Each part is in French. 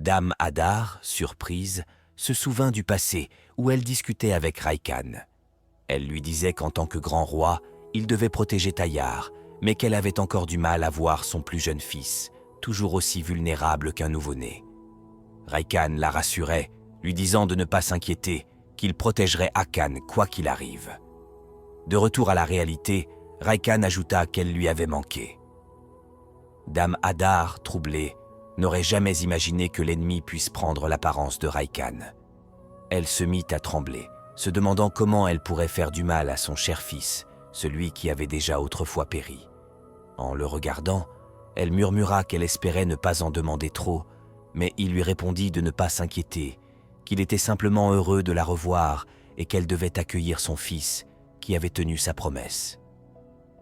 Dame Hadar, surprise, se souvint du passé où elle discutait avec Raikhan. Elle lui disait qu'en tant que grand roi, il devait protéger Tayyar, mais qu'elle avait encore du mal à voir son plus jeune fils, toujours aussi vulnérable qu'un nouveau-né. Raikhan la rassurait, lui disant de ne pas s'inquiéter, qu'il protégerait Hakan quoi qu'il arrive. De retour à la réalité, Raikhan ajouta qu'elle lui avait manqué. Dame Hadar, troublée, n'aurait jamais imaginé que l'ennemi puisse prendre l'apparence de Raikhan. Elle se mit à trembler, se demandant comment elle pourrait faire du mal à son cher fils, celui qui avait déjà autrefois péri. En le regardant, elle murmura qu'elle espérait ne pas en demander trop, mais il lui répondit de ne pas s'inquiéter, qu'il était simplement heureux de la revoir et qu'elle devait accueillir son fils, qui avait tenu sa promesse.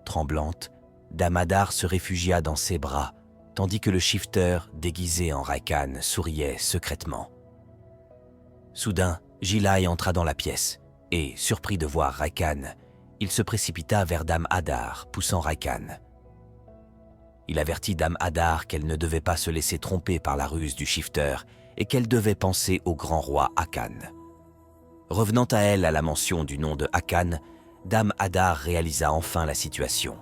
Tremblante, Dame Hadar se réfugia dans ses bras, tandis que le shifter, déguisé en Raikhan, souriait secrètement. Soudain, Jilai entra dans la pièce, et, surpris de voir Raikhan, il se précipita vers Dame Hadar, poussant Raikhan. Il avertit Dame Hadar qu'elle ne devait pas se laisser tromper par la ruse du shifter et qu'elle devait penser au grand roi Hakan. Revenant à elle à la mention du nom de Hakan, Dame Hadar réalisa enfin la situation.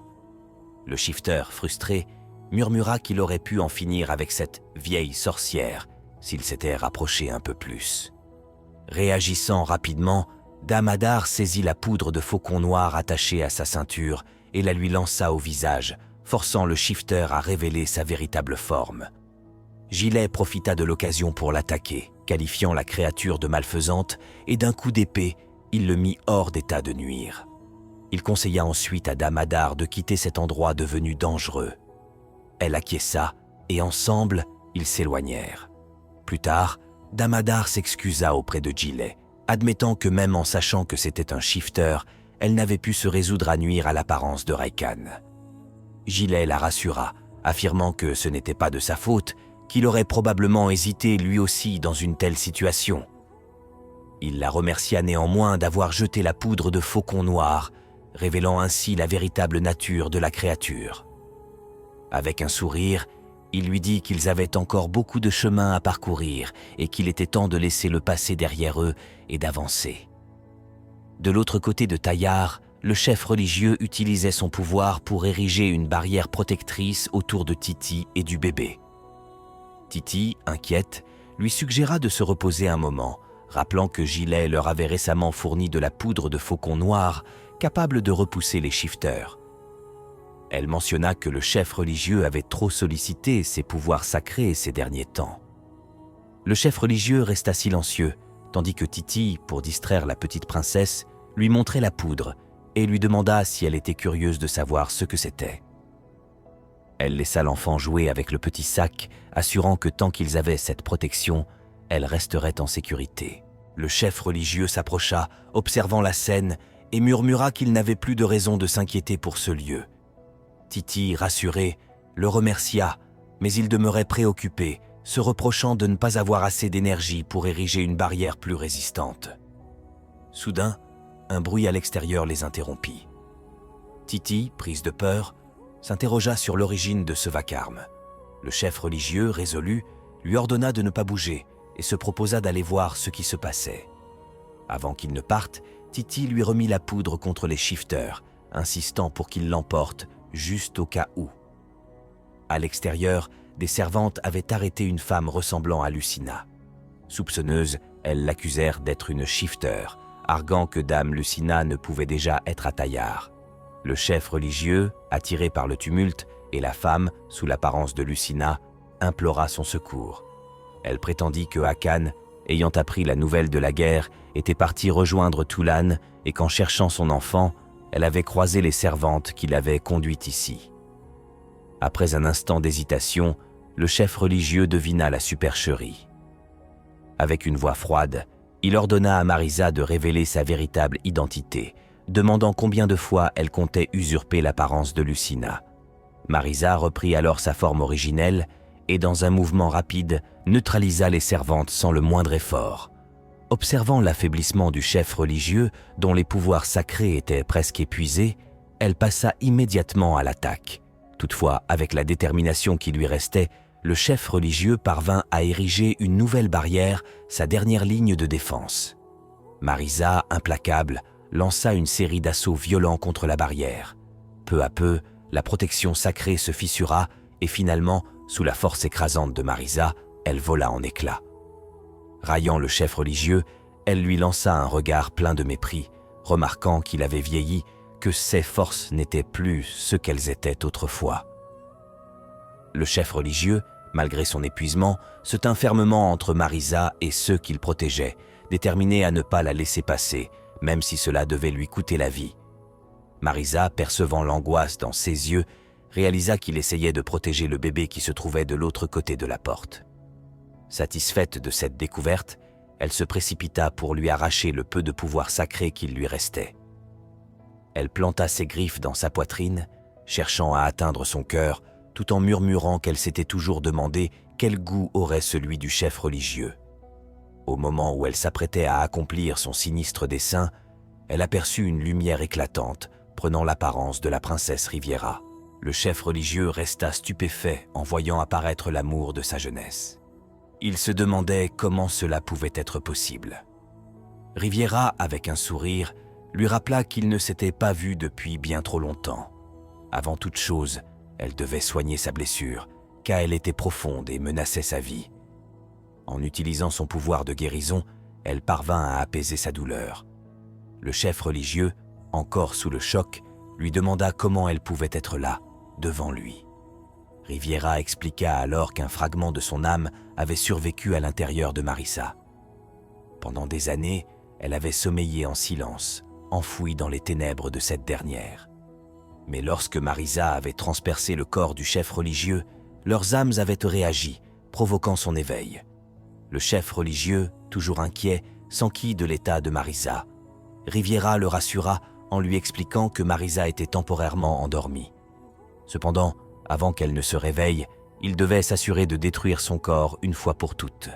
Le shifter, frustré, murmura qu'il aurait pu en finir avec cette vieille sorcière s'il s'était rapproché un peu plus. Réagissant rapidement, Dame Hadar saisit la poudre de faucon noir attachée à sa ceinture et la lui lança au visage, forçant le shifter à révéler sa véritable forme. Gilet profita de l'occasion pour l'attaquer, qualifiant la créature de malfaisante, et d'un coup d'épée, il le mit hors d'état de nuire. Il conseilla ensuite à Dame Hadar de quitter cet endroit devenu dangereux. Elle acquiesça, et ensemble, ils s'éloignèrent. Plus tard, Dame Hadar s'excusa auprès de Gilet, admettant que même en sachant que c'était un shifter, elle n'avait pu se résoudre à nuire à l'apparence de Raikhan. Gilet la rassura, affirmant que ce n'était pas de sa faute, qu'il aurait probablement hésité lui aussi dans une telle situation. Il la remercia néanmoins d'avoir jeté la poudre de faucon noir, révélant ainsi la véritable nature de la créature. Avec un sourire, il lui dit qu'ils avaient encore beaucoup de chemin à parcourir et qu'il était temps de laisser le passé derrière eux et d'avancer. De l'autre côté de Tayyar, le chef religieux utilisait son pouvoir pour ériger une barrière protectrice autour de Titi et du bébé. Titi, inquiète, lui suggéra de se reposer un moment, rappelant que Gilet leur avait récemment fourni de la poudre de faucon noir capable de repousser les shifters. Elle mentionna que le chef religieux avait trop sollicité ses pouvoirs sacrés ces derniers temps. Le chef religieux resta silencieux, tandis que Titi, pour distraire la petite princesse, lui montrait la poudre et lui demanda si elle était curieuse de savoir ce que c'était. Elle laissa l'enfant jouer avec le petit sac, assurant que tant qu'ils avaient cette protection, elle resterait en sécurité. Le chef religieux s'approcha, observant la scène, et murmura qu'il n'avait plus de raison de s'inquiéter pour ce lieu. Titi, rassuré, le remercia, mais il demeurait préoccupé, se reprochant de ne pas avoir assez d'énergie pour ériger une barrière plus résistante. Soudain, un bruit à l'extérieur les interrompit. Titi, prise de peur, s'interrogea sur l'origine de ce vacarme. Le chef religieux, résolu, lui ordonna de ne pas bouger et se proposa d'aller voir ce qui se passait. Avant qu'il ne parte, Titi lui remit la poudre contre les shifters, insistant pour qu'il l'emporte juste au cas où. À l'extérieur, des servantes avaient arrêté une femme ressemblant à Lucina. Soupçonneuses, elles l'accusèrent d'être une shifter, arguant que Dame Lucina ne pouvait déjà être à Tayyar. Le chef religieux, attiré par le tumulte, et la femme, sous l'apparence de Lucina, implora son secours. Elle prétendit que Hakan, ayant appris la nouvelle de la guerre, était parti rejoindre Toulan et qu'en cherchant son enfant, elle avait croisé les servantes qui l'avaient conduite ici. Après un instant d'hésitation, le chef religieux devina la supercherie. Avec une voix froide, il ordonna à Marisa de révéler sa véritable identité, demandant combien de fois elle comptait usurper l'apparence de Lucina. Marisa reprit alors sa forme originelle et, dans un mouvement rapide, neutralisa les servantes sans le moindre effort. Observant l'affaiblissement du chef religieux, dont les pouvoirs sacrés étaient presque épuisés, elle passa immédiatement à l'attaque. Toutefois, avec la détermination qui lui restait, le chef religieux parvint à ériger une nouvelle barrière, sa dernière ligne de défense. Marisa, implacable, lança une série d'assauts violents contre la barrière. Peu à peu, la protection sacrée se fissura et finalement, sous la force écrasante de Marisa, elle vola en éclats. Raillant le chef religieux, elle lui lança un regard plein de mépris, remarquant qu'il avait vieilli, que ses forces n'étaient plus ce qu'elles étaient autrefois. Le chef religieux, malgré son épuisement, se tint fermement entre Marisa et ceux qu'il protégeait, déterminé à ne pas la laisser passer, même si cela devait lui coûter la vie. Marisa, percevant l'angoisse dans ses yeux, réalisa qu'il essayait de protéger le bébé qui se trouvait de l'autre côté de la porte. Satisfaite de cette découverte, elle se précipita pour lui arracher le peu de pouvoir sacré qu'il lui restait. Elle planta ses griffes dans sa poitrine, cherchant à atteindre son cœur, tout en murmurant qu'elle s'était toujours demandé quel goût aurait celui du chef religieux. Au moment où elle s'apprêtait à accomplir son sinistre dessein, elle aperçut une lumière éclatante, prenant l'apparence de la princesse Riviera. Le chef religieux resta stupéfait en voyant apparaître l'amour de sa jeunesse. Il se demandait comment cela pouvait être possible. Riviera, avec un sourire, lui rappela qu'il ne s'était pas vu depuis bien trop longtemps. Avant toute chose, elle devait soigner sa blessure, car elle était profonde et menaçait sa vie. En utilisant son pouvoir de guérison, elle parvint à apaiser sa douleur. Le chef religieux, encore sous le choc, lui demanda comment elle pouvait être là, devant lui. Riviera expliqua alors qu'un fragment de son âme avait survécu à l'intérieur de Marisa. Pendant des années, elle avait sommeillé en silence, enfouie dans les ténèbres de cette dernière. Mais lorsque Marisa avait transpercé le corps du chef religieux, leurs âmes avaient réagi, provoquant son éveil. Le chef religieux, toujours inquiet, s'enquit de l'état de Marisa. Riviera le rassura en lui expliquant que Marisa était temporairement endormie. Cependant, avant qu'elle ne se réveille, il devait s'assurer de détruire son corps une fois pour toutes.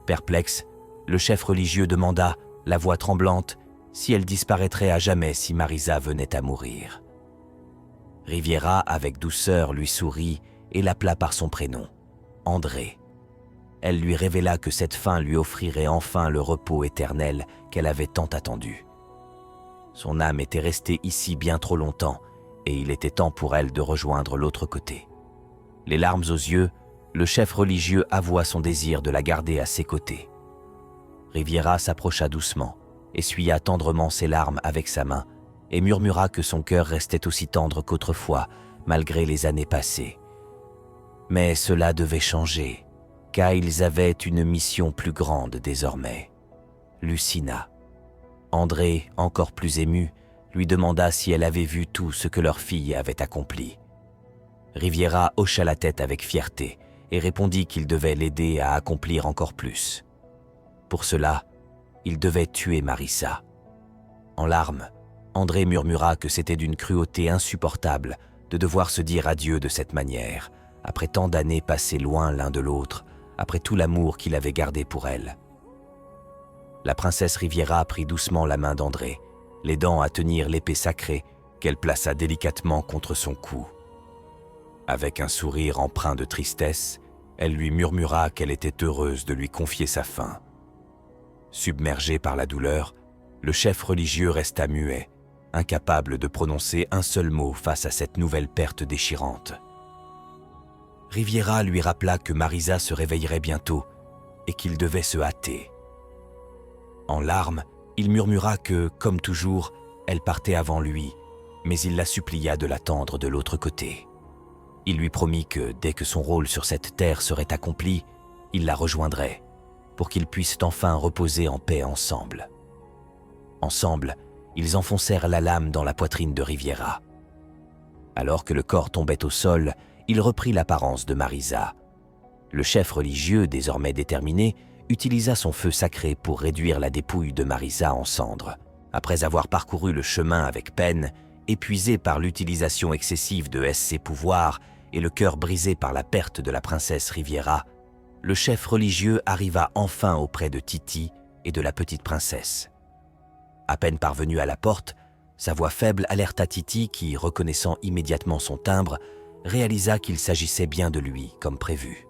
Perplexe, le chef religieux demanda, la voix tremblante, si elle disparaîtrait à jamais si Marisa venait à mourir. Riviera, avec douceur, lui sourit et l'appela par son prénom, André. Elle lui révéla que cette fin lui offrirait enfin le repos éternel qu'elle avait tant attendu. Son âme était restée ici bien trop longtemps, et il était temps pour elle de rejoindre l'autre côté. Les larmes aux yeux, le chef religieux avoua son désir de la garder à ses côtés. Riviera s'approcha doucement, essuya tendrement ses larmes avec sa main et murmura que son cœur restait aussi tendre qu'autrefois, malgré les années passées. Mais cela devait changer, car ils avaient une mission plus grande désormais. Lucina. André, encore plus ému, lui demanda si elle avait vu tout ce que leur fille avait accompli. Riviera hocha la tête avec fierté et répondit qu'il devait l'aider à accomplir encore plus. Pour cela, il devait tuer Marisa. En larmes, André murmura que c'était d'une cruauté insupportable de devoir se dire adieu de cette manière, après tant d'années passées loin l'un de l'autre, après tout l'amour qu'il avait gardé pour elle. La princesse Riviera prit doucement la main d'André, l'aidant à tenir l'épée sacrée qu'elle plaça délicatement contre son cou. Avec un sourire empreint de tristesse, elle lui murmura qu'elle était heureuse de lui confier sa fin. Submergé par la douleur, le chef religieux resta muet, incapable de prononcer un seul mot face à cette nouvelle perte déchirante. Riviera lui rappela que Marisa se réveillerait bientôt et qu'il devait se hâter. En larmes, il murmura que, comme toujours, elle partait avant lui, mais il la supplia de l'attendre de l'autre côté. Il lui promit que, dès que son rôle sur cette terre serait accompli, il la rejoindrait, pour qu'ils puissent enfin reposer en paix ensemble. Ensemble, ils enfoncèrent la lame dans la poitrine de Riviera. Alors que le corps tombait au sol, il reprit l'apparence de Marisa. Le chef religieux, désormais déterminé, utilisa son feu sacré pour réduire la dépouille de Marisa en cendres. Après avoir parcouru le chemin avec peine, épuisé par l'utilisation excessive de ses pouvoirs et le cœur brisé par la perte de la princesse Riviera, le chef religieux arriva enfin auprès de Titi et de la petite princesse. À peine parvenu à la porte, sa voix faible alerta Titi qui, reconnaissant immédiatement son timbre, réalisa qu'il s'agissait bien de lui, comme prévu.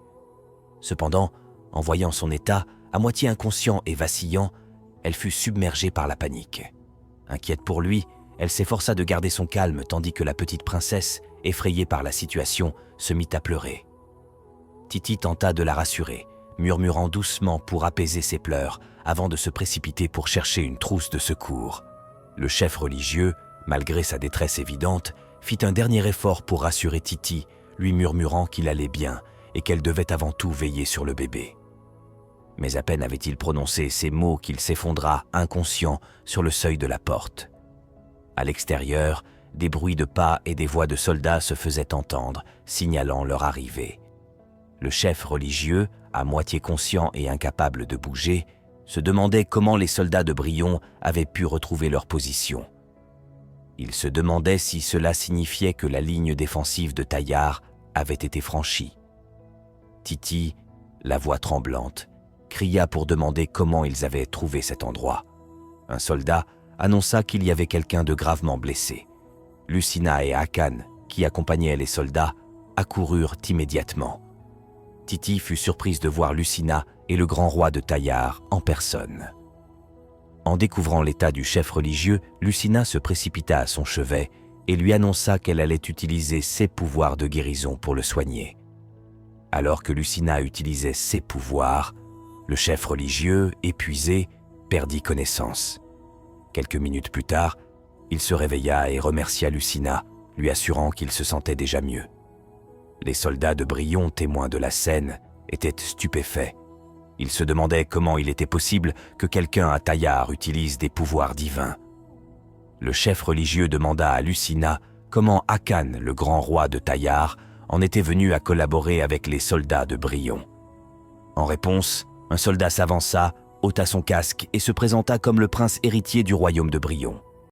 Cependant, en voyant son état, à moitié inconscient et vacillant, elle fut submergée par la panique. Inquiète pour lui, elle s'efforça de garder son calme tandis que la petite princesse, effrayée par la situation, se mit à pleurer. Titi tenta de la rassurer, murmurant doucement pour apaiser ses pleurs avant de se précipiter pour chercher une trousse de secours. Le chef religieux, malgré sa détresse évidente, fit un dernier effort pour rassurer Titi, lui murmurant qu'il allait bien et qu'elle devait avant tout veiller sur le bébé. Mais à peine avait-il prononcé ces mots qu'il s'effondra, inconscient, sur le seuil de la porte. À l'extérieur, des bruits de pas et des voix de soldats se faisaient entendre, signalant leur arrivée. Le chef religieux, à moitié conscient et incapable de bouger, se demandait comment les soldats de Brion avaient pu retrouver leur position. Il se demandait si cela signifiait que la ligne défensive de Taillard avait été franchie. Titi, la voix tremblante, cria pour demander comment ils avaient trouvé cet endroit. Un soldat annonça qu'il y avait quelqu'un de gravement blessé. Lucina et Hakan, qui accompagnaient les soldats, accoururent immédiatement. Titi fut surprise de voir Lucina et le grand roi de Taillard en personne. En découvrant l'état du chef religieux, Lucina se précipita à son chevet et lui annonça qu'elle allait utiliser ses pouvoirs de guérison pour le soigner. Alors que Lucina utilisait ses pouvoirs, le chef religieux, épuisé, perdit connaissance. Quelques minutes plus tard, il se réveilla et remercia Lucina, lui assurant qu'il se sentait déjà mieux. Les soldats de Brion, témoins de la scène, étaient stupéfaits. Ils se demandaient comment il était possible que quelqu'un à Taillard utilise des pouvoirs divins. Le chef religieux demanda à Lucina comment Hakan, le grand roi de Taillard, en était venu à collaborer avec les soldats de Brion. En réponse, un soldat s'avança, ôta son casque et se présenta comme le prince héritier du royaume de Brion.